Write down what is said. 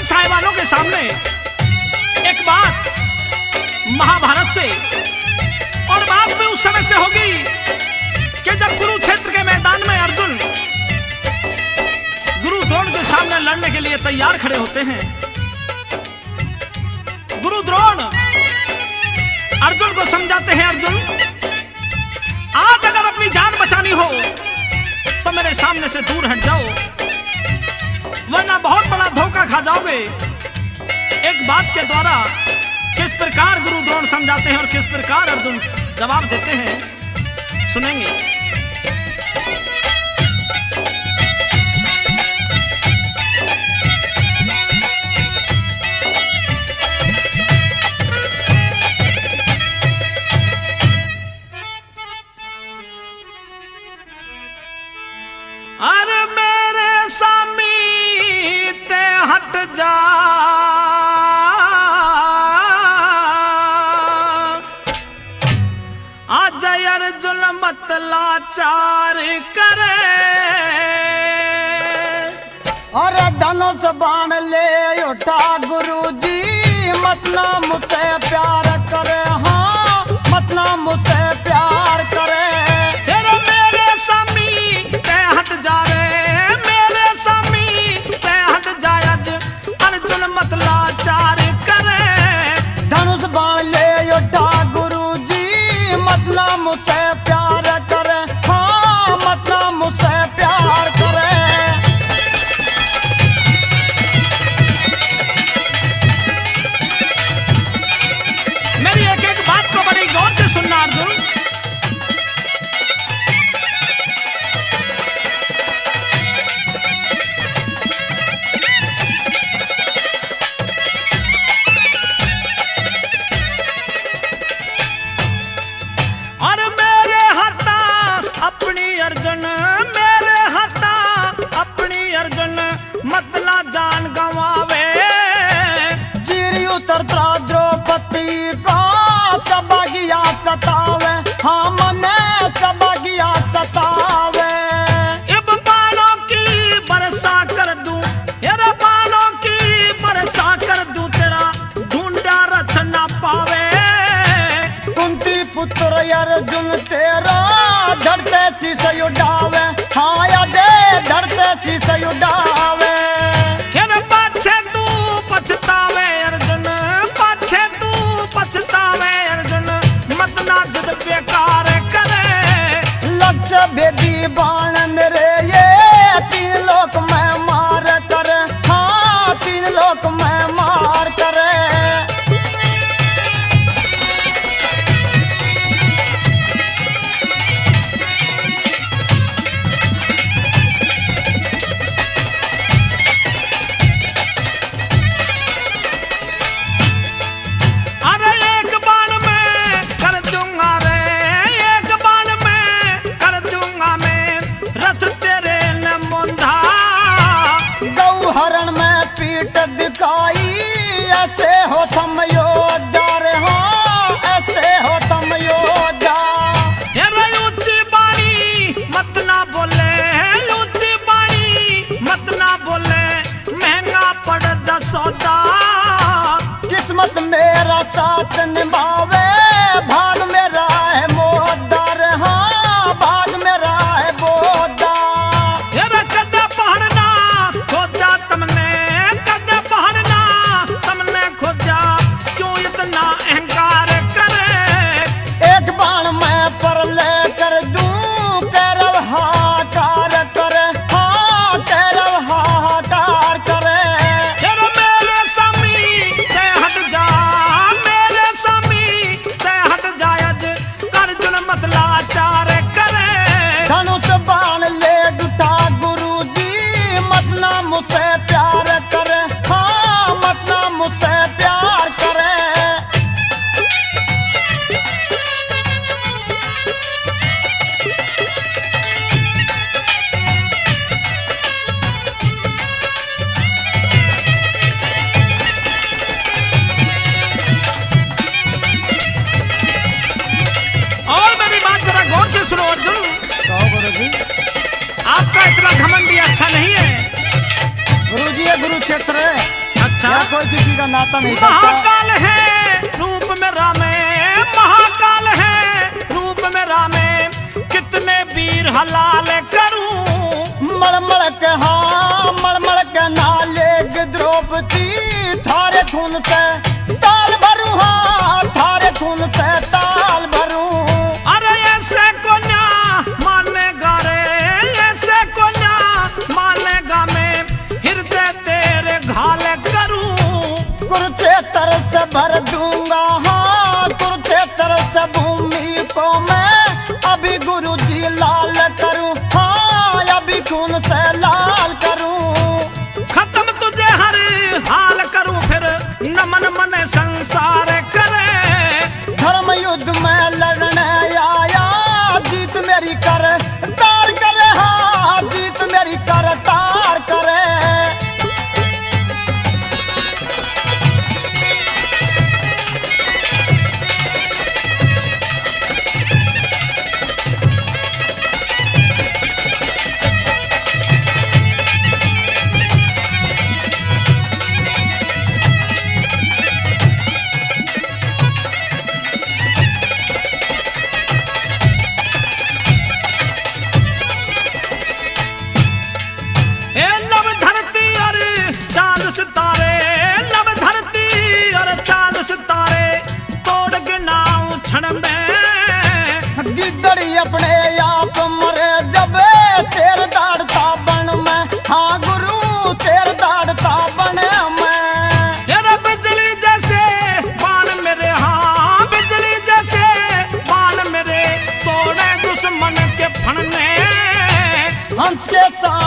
अर्जुन साहिबानों के सामने एक बात महाभारत से, और बात भी उस समय से होगी कि जब कुरुक्षेत्र के मैदान में अर्जुन गुरु द्रोण के सामने लड़ने के लिए तैयार खड़े होते हैं। गुरु द्रोण अर्जुन को समझाते हैं, अर्जुन आज अगर अपनी जान बचानी हो तो मेरे सामने से दूर हट जाओ, वरना बहुत बड़ा धोखा खा जाओगे। एक बात के द्वारा किस प्रकार गुरु द्रोण समझाते हैं और किस प्रकार अर्जुन जवाब देते हैं, सुनेंगे। अरे मेरे सामीते हट जा, आज अर्जुन मत लाचार करे। अरे धनुष बाण ले उठा गुरुजी, मत ना मुझसे प्यार करे, हाँ मत ना मुझसे प्यार करे। मेरे सामी पे हट जा रे, मेरे सामी पे हट जा, आज अर्जुन मत लाचार करे। धनुष बाण ले उठा गुरुजी, मत ना मुझसे प्यार करे, हाँ मत ना मुझसे प्यार करे। मेरी एक एक बात को बड़ी गौर से सुनना अर्जुन। और मेरे हाथा अपनी अर्जुन, मेरे हाथा अपनी अर्जुन मत ना जान गंवावे। चीरी उतरता द्रौपदी का सबगिया सतावे, हाँ मने सबगिया सतावे। इब बाणों की बरसा कर दूं, तेरे बाणों की बरसा कर दूं, तेरा ढूंढा रथ ना पावे। कुंती पुत्र अर्जुन तेरा धरते शीश उड़ावे, हाँ अजय धरते शीश उड़ावे। तेरे पाछे तू पछतावे अर्जुन, पाछे तू पछतावे अर्जुन, मत ना जिद बेकार करे। लक्ष्य भेदी बाण मेरे ये तीन लोक में मार करे, हाँ तीन लोक में मार करे। अरे एक बाण में कर दूंगा रे, एक बाण में कर दूंगा मैं, रथ तेरे न मुंधा। गौहरण में पीठ दिखाई, ऐसे हो थम योद्धा रे, हाँ ऐसे हो थम योद्धा। तेरे ऊंची बाणी मत ना बोले, ऊंची बाणी मत ना बोले, महंगा पड़ जा सौदा। किस्मत मेरा साथ निभावे, भाग मेरा है मोहदार, हाँ भाग मेरा है बोदा। तेरा कदे पहाड़ना खोदा तुमने, कदे पहाड़ना तुमने खोदा, क्यों इतना अहंकार करे। एक बाण मैं पर ले कर दूं, कैरव हाहाकार करे, हाँ कैरव हाहाकार करे। तेरे मेरे सामी ते हट जा, मेरे सामी ते हट जा, आज अर्जुन मत लाचार करे। धनुष बाण ले उठा गुरुजी, मत ना मुझसे प्यार करे, हाँ मत ना मुझसे प्यार करे। और मेरी बात जरा गौर से सुनो अर्जुन, कहो गुरुजी। आपका इतना घमंडी अच्छा नहीं है। गुरुजी ये कुरुक्षेत्र है। अच्छा अच्छा या कोई किसी का नाता नहीं करता। महाकाल है रूप में रामे, महाकाल है रूप में रामे, कितने वीर हलाल करूं। मलमल के हाँ मलमल के नाले द्रौपदी, थारे खून से ताल भरूं, हाँ थारे खून से ताल भरूं। अरे ऐसे को ना मानेगा रे, ऐसे को ना मानेगा, मैं हृदय तेरे घाल करूं। कुरुक्षेत्र से भर दूंगा, हाँ कुरुक्षेत्र से भूमि को मैं अभी गुरुजी लाल करूं, हाँ अभी खून से लाल करूं। खत्म तुझे हर हाल करूं, फिर नमन मन संसार करे। धर्म युद्ध में लड़ने आया, जीत मेरी कर तार करे, हाँ जीत मेरी कर तार करे। ए नव धरती और चांद सितारे, नव धरती और चांद सितारे, तोड़ गिनाऊं क्षण में। गिद्दड़ी अपने आप मरे जब शेर दाड़ता बन में, हाँ गुरु शेर दाड़ता बने में। तेरा बिजली जैसे बाण मेरे, हाँ बिजली जैसे बाण मेरे, तोड़े दुश्मन के फन में। हंस के साथ